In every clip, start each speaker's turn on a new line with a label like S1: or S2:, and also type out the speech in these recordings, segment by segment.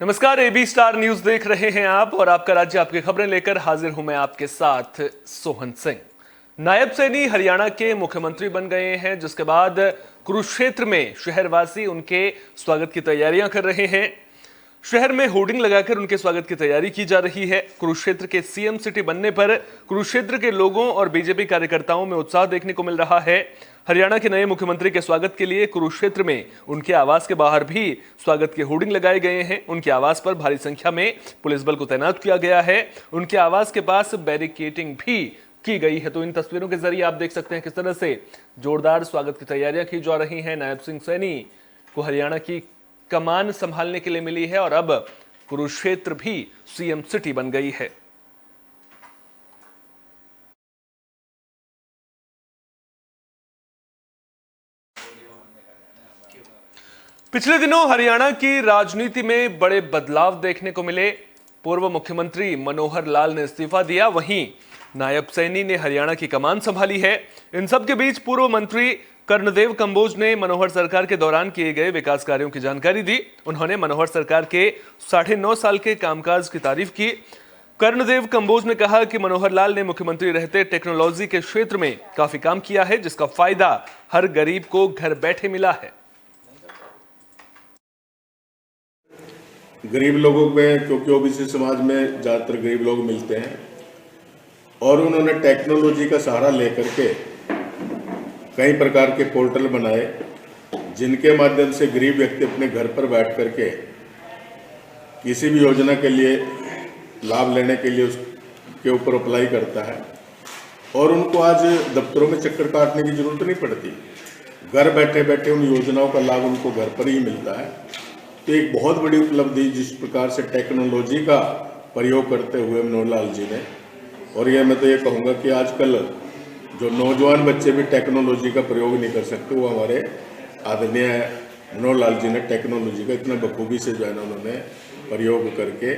S1: नमस्कार, AB star news देख रहे हैं आप और आपका राज्य आपकी खबरें लेकर हाजिर हूं मैं आपके साथ सोहन सिंह। नायब सैनी हरियाणा के मुख्यमंत्री बन गए हैं, जिसके बाद कुरुक्षेत्र में शहरवासी उनके स्वागत की तैयारियां कर रहे हैं। शहर में होर्डिंग लगाकर उनके स्वागत की तैयारी की जा रही है। कुरुक्षेत्र के सीएम सिटी बनने पर कुरुक्षेत्र के लोगों और बीजेपी कार्यकर्ताओं में उत्साह देखने को मिल रहा है। हरियाणा के नए मुख्यमंत्री के स्वागत के लिए कुरुक्षेत्र में उनके आवास के बाहर भी स्वागत के होर्डिंग लगाए गए हैं। उनके आवास पर भारी संख्या में पुलिस बल को तैनात किया गया है। उनके आवास के पास बैरिकेडिंग भी की गई है। तो इन तस्वीरों के जरिए आप देख सकते हैं किस तरह से जोरदार स्वागत की तैयारियां की जा रही हैं। नायब सिंह सैनी को हरियाणा की कमान संभालने के लिए मिली है और अब कुरुक्षेत्र भी सीएम सिटी बन गई है। पिछले दिनों हरियाणा की राजनीति में बड़े बदलाव देखने को मिले। पूर्व मुख्यमंत्री मनोहर लाल ने इस्तीफा दिया, वहीं नायब सैनी ने हरियाणा की कमान संभाली है। इन सब के बीच पूर्व मंत्री कर्णदेव कंबोज ने मनोहर सरकार के दौरान किए गए विकास कार्यों की जानकारी दी। उन्होंने मनोहर सरकार के 9.5 साल के कामकाज की तारीफ की। कर्णदेव कंबोज ने कहा कि मनोहर लाल ने मुख्यमंत्री रहते टेक्नोलॉजी के क्षेत्र में काफी काम किया है, जिसका फायदा हर गरीब को घर बैठे मिला है।
S2: गरीब लोगों में, क्योंकि ओबीसी समाज में ज़्यादातर गरीब लोग मिलते हैं, और उन्होंने टेक्नोलॉजी का सहारा लेकर के कई प्रकार के पोर्टल बनाए, जिनके माध्यम से गरीब व्यक्ति अपने घर पर बैठ करके किसी भी योजना के लिए लाभ लेने के लिए उसके ऊपर अप्लाई करता है और उनको आज दफ्तरों में चक्कर काटने की जरूरत नहीं पड़ती। घर बैठे बैठे उन योजनाओं का लाभ उनको घर पर ही मिलता है। तो एक बहुत बड़ी उपलब्धि जिस प्रकार से टेक्नोलॉजी का प्रयोग करते हुए मनोहर लाल जी ने, और ये मैं तो ये कहूँगा कि आजकल जो नौजवान बच्चे भी टेक्नोलॉजी का प्रयोग नहीं कर सकते, वो हमारे आदरणीय मनोहर लाल जी ने टेक्नोलॉजी का इतना बखूबी से जो है ना उन्होंने प्रयोग करके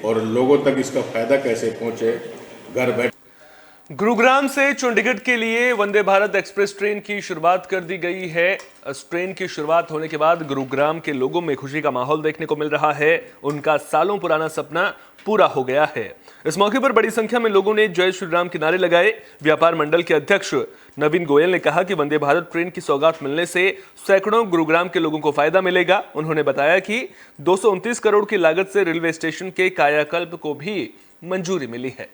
S2: और लोगों तक इसका फायदा कैसे पहुँचे घर बैठे।
S1: गुरुग्राम से चंडीगढ़ के लिए वंदे भारत एक्सप्रेस ट्रेन की शुरुआत कर दी गई है। इस ट्रेन की शुरुआत होने के बाद गुरुग्राम के लोगों में खुशी का माहौल देखने को मिल रहा है। उनका सालों पुराना सपना पूरा हो गया है। इस मौके पर बड़ी संख्या में लोगों ने जय श्री राम के नारे लगाए। व्यापार मंडल के अध्यक्ष नवीन गोयल ने कहा कि वंदे भारत ट्रेन की सौगात मिलने से सैकड़ों गुरुग्राम के लोगों को फायदा मिलेगा। उन्होंने बताया कि 229 करोड़ की लागत से रेलवे स्टेशन के कायाकल्प को भी मंजूरी मिली है।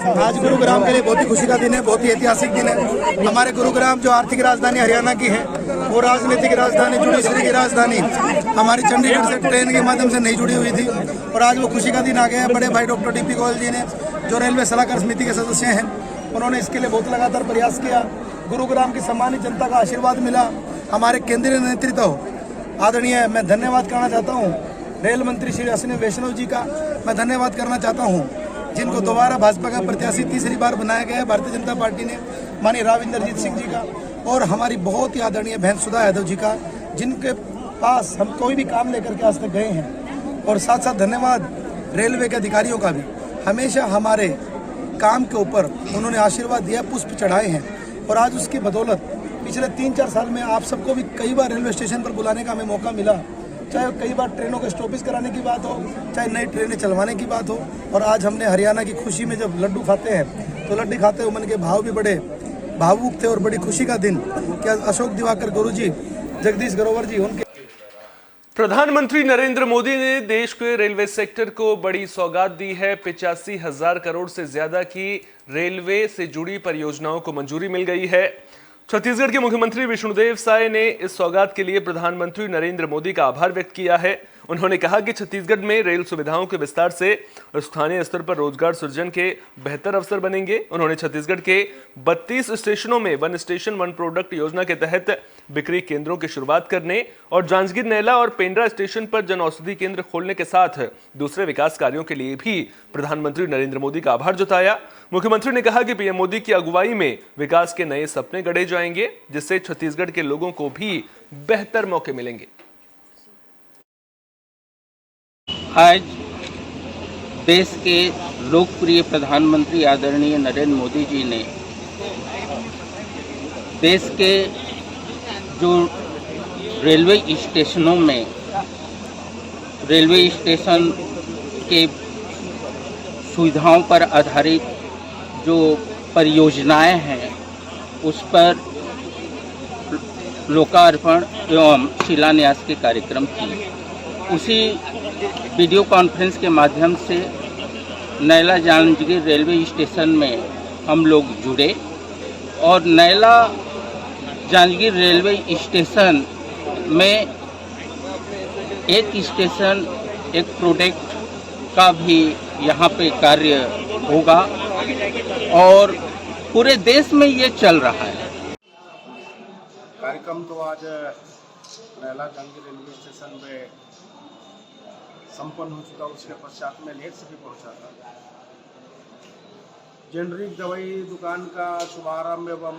S3: आज गुरुग्राम के लिए बहुत ही खुशी का दिन है, बहुत ही ऐतिहासिक दिन है। हमारे गुरुग्राम जो आर्थिक राजधानी हरियाणा की है, वो राजनीतिक राजधानी, जुडिशरी की राजधानी हमारी चंडीगढ़ से ट्रेन के माध्यम से नहीं जुड़ी हुई थी, और आज वो खुशी का दिन आ गया है। बड़े भाई डॉक्टर DP गोयल जी ने, जो रेलवे सलाहकार समिति के सदस्य हैं, उन्होंने इसके लिए बहुत लगातार प्रयास किया। गुरुग्राम की सम्मानित जनता का आशीर्वाद मिला। हमारे केंद्रीय नेतृत्व आदरणीय, मैं धन्यवाद करना चाहता हूँ रेल मंत्री श्री अश्विनी वैष्णव जी का, मैं धन्यवाद करना चाहता हूँ जिनको दोबारा भाजपा का प्रत्याशी तीसरी बार बनाया गया है भारतीय जनता पार्टी ने, माननीय राव इंद्रजीत सिंह जी का, और हमारी बहुत ही आदरणीय बहन सुधा यादव जी का, जिनके पास हम कोई भी काम लेकर के आज तक गए हैं। और साथ साथ धन्यवाद रेलवे के अधिकारियों का भी, हमेशा हमारे काम के ऊपर उन्होंने आशीर्वाद दिया, पुष्प चढ़ाए हैं। और आज उसकी बदौलत पिछले 3-4 साल में आप सबको भी कई बार रेलवे स्टेशन पर बुलाने का हमें मौका मिला, चाहे कई बार ट्रेनों के स्टॉपेज कराने की बात हो, चाहे नई ट्रेनें चलवाने की बात हो। और आज हमने हरियाणा की खुशी में जब लड्डू खाते हैं, तो लड्डू खाते हुए मन के भाव भी बड़े भावुक थे, और बड़ी खुशी का दिन कि अशोक दिवाकर गुरुजी, जगदीश ग्रोवर जी, उनके
S1: प्रधानमंत्री नरेंद्र मोदी ने देश के रेलवे सेक्टर को बड़ी सौगात दी है। 85,000 करोड़ से ज्यादा की रेलवे से जुड़ी परियोजनाओं को मंजूरी मिल गई है। छत्तीसगढ़ के मुख्यमंत्री विष्णुदेव साय ने इस सौगात के लिए प्रधानमंत्री नरेंद्र मोदी का आभार व्यक्त किया है। उन्होंने कहा कि छत्तीसगढ़ में रेल सुविधाओं के विस्तार से स्थानीय स्तर पर रोजगार सृजन के बेहतर अवसर बनेंगे। उन्होंने छत्तीसगढ़ के 32 स्टेशनों में 1 स्टेशन 1 प्रोडक्ट योजना के तहत बिक्री केंद्रों की शुरुआत करने और जांजगीर नैला और पेंड्रा स्टेशन पर जन औषधि केंद्र खोलने के साथ दूसरे विकास कार्यों के लिए भी प्रधानमंत्री नरेंद्र मोदी का आभार जताया। मुख्यमंत्री ने कहा कि पीएम मोदी की अगुवाई में विकास के नए सपने गढ़े जाएंगे, जिससे छत्तीसगढ़ के लोगों को भी बेहतर मौके मिलेंगे।
S4: आज देश के लोकप्रिय प्रधानमंत्री आदरणीय नरेंद्र मोदी जी ने देश के जो रेलवे स्टेशनों में रेलवे स्टेशन के सुविधाओं पर आधारित जो परियोजनाएं हैं उस पर लोकार्पण एवं शिलान्यास के कार्यक्रम किए। उसी वीडियो कॉन्फ्रेंस के माध्यम से नैला जांजगीर रेलवे स्टेशन में हम लोग जुड़े और नैला जांजगीर रेलवे स्टेशन में एक स्टेशन एक प्रोडक्ट का भी यहाँ पे कार्य होगा और पूरे देश में ये चल रहा है।
S5: कार्यक्रम तो आज नैला जांजगीर रेलवे स्टेशन में संपन्न हो चुका। उसके पश्चात में लेट से भी पहुंचा था। जेनरिक दवाई दुकान का शुभारंभ एवं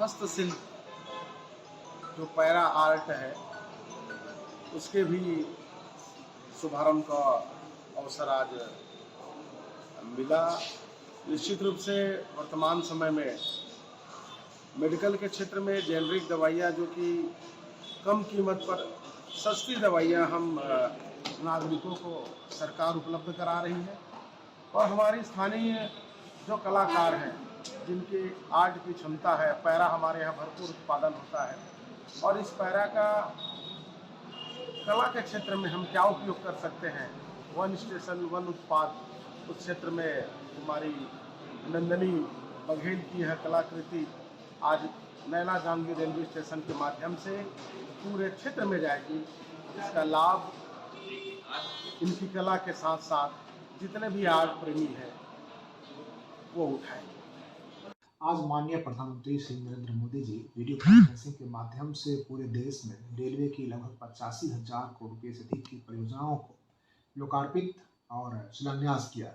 S5: हस्तशिल्प जो पैरा आर्ट है उसके भी शुभारंभ का अवसर आज मिला। निश्चित रूप से वर्तमान समय में मेडिकल के क्षेत्र में जेनरिक दवाइयाँ जो कि कम कीमत पर सस्ती दवाइयाँ हम नागरिकों को सरकार उपलब्ध करा रही है और हमारी स्थानीय जो कलाकार हैं जिनकी आर्ट की क्षमता है, पैरा हमारे यहाँ भरपूर उत्पादन होता है और इस पैरा का कला के क्षेत्र में हम क्या उपयोग कर सकते हैं। वन स्टेशन वन उत्पाद उस क्षेत्र में हमारी नंदनी बघेल की यह कलाकृति आज नैला जांजगीर रेलवे स्टेशन के माध्यम से पूरे क्षेत्र में जाएगी। इसका लाभ इनकी कला के साथ साथ जितने भी आर्ट प्रेमी हैं वो उठाएंगे।
S6: आज माननीय प्रधानमंत्री श्री नरेंद्र मोदी जी वीडियो कॉन्फ्रेंसिंग के माध्यम से पूरे देश में रेलवे की लगभग 85,000 करोड़ रुपये से अधिक की परियोजनाओं को लोकार्पित और शिलान्यास किया।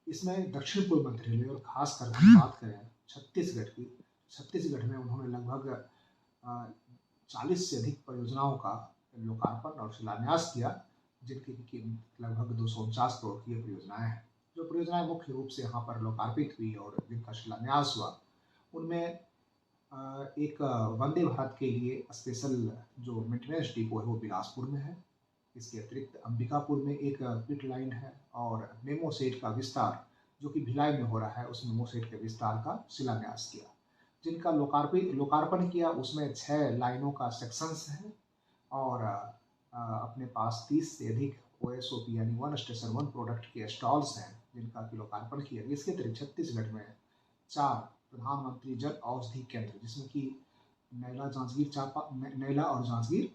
S6: इसमें दक्षिण पूर्व मध्य रेलवे और खास कर हम बात करें छत्तीसगढ़ की, छत्तीसगढ़ में उन्होंने लगभग 40 से अधिक परियोजनाओं का लोकार्पण और शिलान्यास किया, जिनकी लगभग 249 करोड़ की परियोजनाएं हैं। जो परियोजनाएं मुख्य रूप से यहाँ पर लोकार्पित हुई और जिनका शिलान्यास हुआ उनमें एक वंदे भारत के लिए स्पेशल जो मेंटेनेंस डिपो है वो बिलासपुर में है। इसके अतिरिक्त अंबिकापुर में एक पिट लाइन है और मेमो सेट का विस्तार जो कि भिलाई में हो रहा है, उस मेमो सेट के विस्तार का शिलान्यास किया। जिनका लोकार्पण किया उसमें 6 लाइनों का सेक्शंस है और अपने पास 30 से अधिक OSOP यानी वन स्टेशन वन प्रोडक्ट के स्टॉल्स हैं जिनका कि लोकार्पण किया गया। इसके अतिरिक्त छत्तीसगढ़ में 4 प्रधानमंत्री जन औषधि केंद्र जिसमें कि नैला और जांजगीर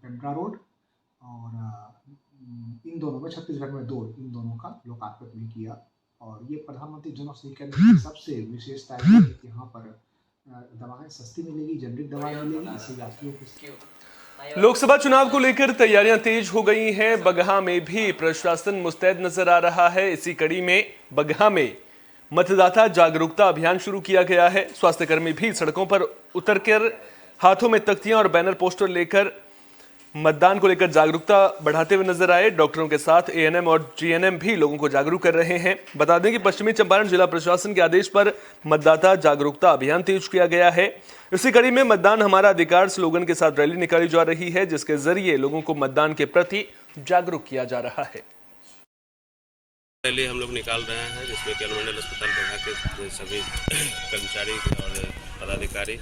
S6: पेंड्रा रोड और इन दोनों में छत्तीसगढ़ में 2 इन दोनों का लोकार्पण भी किया। और ये प्रधानमंत्री जन औषधि केंद्र की सबसे विशेषता है कि यहाँ पर दवाएं सस्ती मिलेगी, जेनरिक दवाएं मिलेगी, इससे यात्रियों को।
S1: लोकसभा चुनाव को लेकर तैयारियां तेज हो गई हैं। बगहा में भी प्रशासन मुस्तैद नजर आ रहा है। इसी कड़ी में बगहा में मतदाता जागरूकता अभियान शुरू किया गया है। स्वास्थ्यकर्मी भी सड़कों पर उतरकर हाथों में तख्तियां और बैनर पोस्टर लेकर मतदान को लेकर जागरूकता बढ़ाते हुए नजर आए। डॉक्टरों के साथ ANM और GNM भी लोगों को जागरूक कर रहे हैं। बता दें कि पश्चिमी चंपारण जिला प्रशासन के आदेश पर मतदाता जागरूकता अभियान तेज किया गया है। इसी कड़ी में मतदान हमारा अधिकार स्लोगन के साथ रैली निकाली जा रही है, जिसके जरिए लोगों को मतदान के प्रति जागरूक किया जा रहा है।
S7: रैली हम लोग निकाल रहे हैं जिसमें कि अनुमंडल अस्पताल बगहा के सभी कर्मचारी और पदाधिकारी,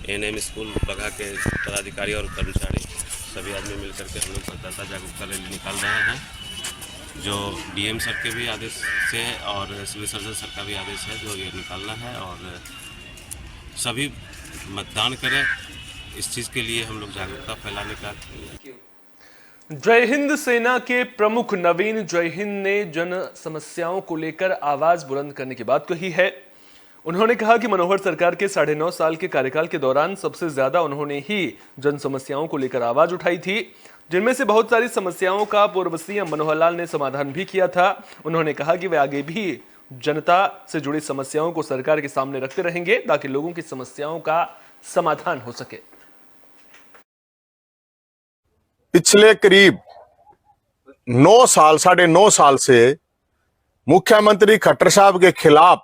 S7: ANM स्कूल बगहा के पदाधिकारी और कर्मचारी सभी आदमी मिलकर के हम लोग मतदाता जागरूकता रैली निकाल रहे हैं, जो DM सर के भी आदेश से है और सिविल सर्जन सर का भी आदेश है जो ये निकालना है और सभी मतदान करें। इस चीज़ के लिए हम लोग जागरूकता फैलाने का।
S1: जय हिंद सेना के प्रमुख नवीन जय हिंद ने जन समस्याओं को लेकर आवाज बुलंद करने की बात कही है। उन्होंने कहा कि मनोहर सरकार के 9.5 साल के कार्यकाल के दौरान सबसे ज्यादा उन्होंने ही जन समस्याओं को लेकर आवाज उठाई थी, जिनमें से बहुत सारी समस्याओं का पूर्व CM मनोहर लाल ने समाधान भी किया था। उन्होंने कहा कि वे आगे भी जनता से जुड़ी समस्याओं को सरकार के सामने रखते रहेंगे ताकि लोगों की समस्याओं का समाधान हो सके।
S8: पिछले करीब 9.5 साल से मुख्यमंत्री खट्टर साहब के खिलाफ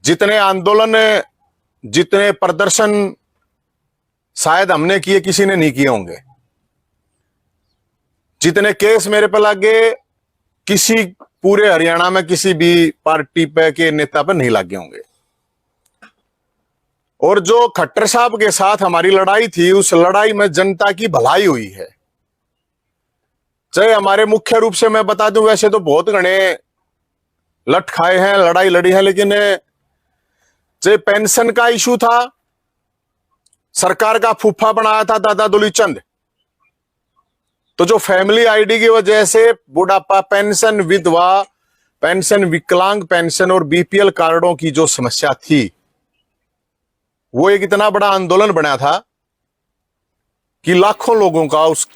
S8: जितने आंदोलन, जितने प्रदर्शन शायद हमने किए, किसी ने नहीं किए होंगे। जितने केस मेरे पे लगे, किसी पूरे हरियाणा में किसी भी पार्टी पे के नेता पे नहीं लगे होंगे। और जो खट्टर साहब के साथ हमारी लड़ाई थी, उस लड़ाई में जनता की भलाई हुई है। चाहे हमारे मुख्य रूप से मैं बता दूं, वैसे तो बहुत घने लठ खाए हैं, लड़ाई लड़ी है, लेकिन चाहे पेंशन का इशू था, सरकार का फूफा बनाया था दादा दुली चंद, तो जो फैमिली आईडी की वजह से बुढ़ापा पेंशन, विधवा पेंशन, विकलांग पेंशन और बीपीएल कार्डों की जो समस्या थी, वो एक इतना बड़ा आंदोलन बना था कि लाखों लोगों का उस।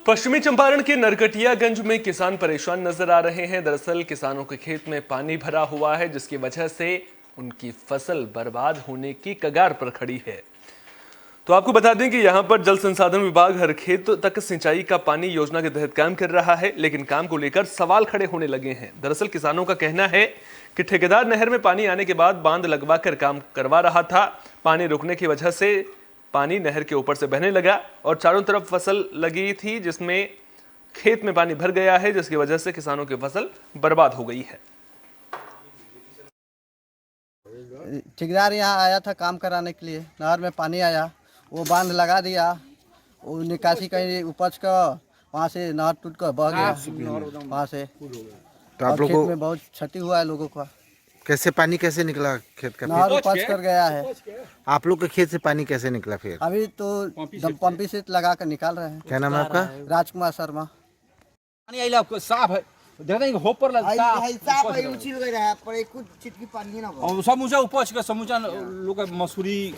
S1: पश्चिमी चंपारण के नरकटियागंज में किसान परेशान नजर आ रहे हैं। दरअसल किसानों के खेत में पानी भरा हुआ है, जिसकी वजह से उनकी फसल बर्बाद होने की कगार पर खड़ी है। तो आपको बता दें कि यहां पर जल संसाधन विभाग हर खेत तक सिंचाई का पानी योजना के तहत काम कर रहा है, लेकिन काम को लेकर सवाल खड़े होने लगे हैं। दरअसल किसानों का कहना है कि ठेकेदार नहर में पानी आने के बाद बांध लगवाकर काम करवा रहा था। पानी रुकने की वजह से पानी नहर के ऊपर से बहने लगा और चारों तरफ फसल लगी थी, जिसमें खेत में पानी भर गया है, जिसकी वजह से किसानों की फसल बर्बाद हो गई है।
S9: ठेकेदार यहाँ आया था काम कराने के लिए, नहर में पानी आया, वो बांध लगा दिया, वो निकासी कहीं उपज का, वहाँ से नहर टूट कर बह गया वहाँ से।
S10: तो आप लोगों
S9: खेत में बहुत क्षति हुआ है लोगों का।
S10: कैसे पानी कैसे निकला खेत का?
S9: नहर उपज कर गया है।
S10: आप लोग के खेत से पानी कैसे निकला फिर?
S9: अभी तो पंपी से लगा कर निकाल रहे हैं।
S10: क्या नाम है आपका?
S9: राजकुमार शर्मा।
S11: पानी साफ है, होपर समूचा उपज का समूचा लोग मसूरी।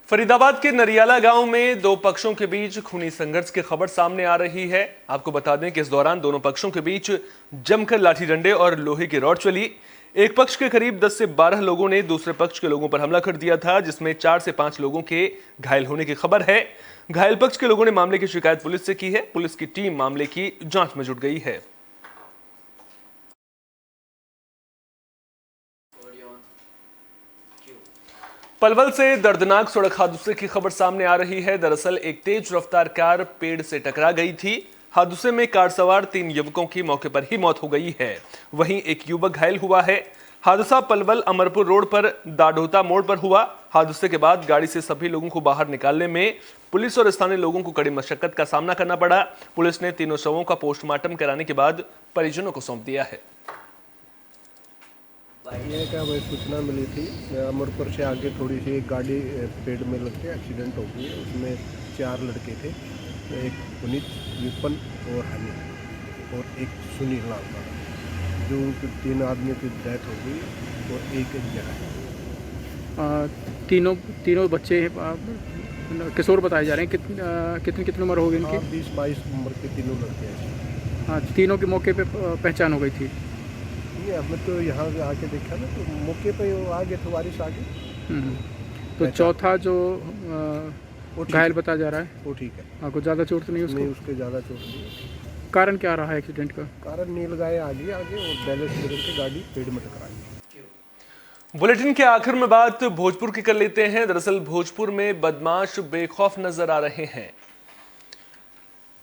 S1: फरीदाबाद के नरियाला गांव में दो पक्षों के बीच खूनी संघर्ष की खबर सामने आ रही है। आपको बता दें कि इस दौरान दोनों पक्षों के बीच जमकर लाठी डंडे और लोहे की रॉड चली। एक पक्ष के करीब 10 से 12 लोगों ने दूसरे पक्ष के लोगों पर हमला कर दिया था, जिसमें 4 से 5 लोगों के घायल होने की खबर है। घायल पक्ष के लोगों ने मामले की शिकायत पुलिस से की है। पुलिस की टीम मामले की जांच में जुट गई है। पलवल से दर्दनाक सड़क हादसे की खबर सामने आ रही है। दरअसल एक तेज रफ्तार कार पेड़ से टकरा गई थी। हादसे में कार सवार 3 युवकों की मौके पर ही मौत हो गई है, वहीं एक युवक घायल हुआ है। हादसा पलवल अमरपुर रोड पर दाढोता मोड़ पर हुआ। हादसे के बाद गाड़ी से सभी लोगों को बाहर निकालने में पुलिस और स्थानीय लोगों को कड़ी मशक्कत का सामना करना पड़ा। पुलिस ने तीनों शवों का पोस्टमार्टम कराने के बाद परिजनों को सौंप दिया है।
S5: ये क्या भाई सूचना मिली थी, अमरपुर से आगे थोड़ी सी एक गाड़ी पेड़ में लग के एक्सीडेंट हो गई है। उसमें 4 लड़के थे, एक पुनीत, विपन और हनी और एक सुनील नाम का, जो उनके 3 आदमी की डेथ हो गई और एक जगह।
S12: तीनों बच्चे किशोर बताए जा रहे हैं। कितनी उम्र होगी इनकी?
S5: 20-22 उम्र के तीनों लड़के हैं।
S12: हाँ, तीनों के मौके पे पहचान हो गई थी।
S5: हमने तो यहाँ आके देखा ना, तो मौके पे आ गए थे, बारिश आ गई।
S12: तो चौथा जो घायल बताया जा रहा है
S5: वो ठीक है।
S12: आपको ज़्यादा चोट तो नहीं उसको?
S5: नहीं, उसके ज़्यादा चोट नहीं।
S12: कारण क्या रहा है एक्सीडेंट का?
S5: कारण नील गाय आगे और बैलेंस बिगड़ के गाड़ी पेड़ में टकराई।
S1: बुलेटिन के आखिर में बात भोजपुर की कर लेते हैं। दरअसल भोजपुर में बदमाश बेखौफ नजर आ रहे हैं।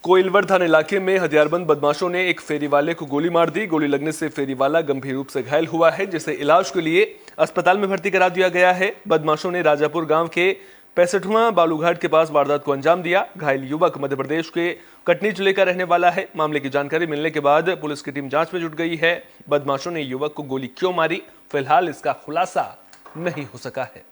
S1: कोइलवर थाना इलाके में हथियारबंद बदमाशों ने एक फेरी वाले को गोली मार दी। गोली लगने से फेरी वाला गंभीर रूप से घायल हुआ है, जिसे इलाज के लिए अस्पताल में भर्ती करा दिया गया है। बदमाशों ने राजापुर गांव के 65वां बालूघाट के पास वारदात को अंजाम दिया। घायल युवक मध्य प्रदेश के कटनी जिले का रहने वाला है। मामले की जानकारी मिलने के बाद पुलिस की टीम जांच में जुट गई है। बदमाशों ने युवक को गोली क्यों मारी, फिलहाल इसका खुलासा नहीं हो सका है।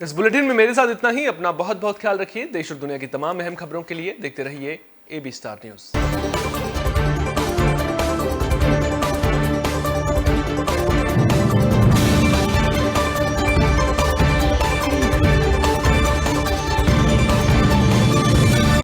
S1: इस बुलेटिन में मेरे साथ इतना ही। अपना बहुत बहुत ख्याल रखिए। देश और दुनिया की तमाम अहम खबरों के लिए देखते रहिए AB स्टार न्यूज।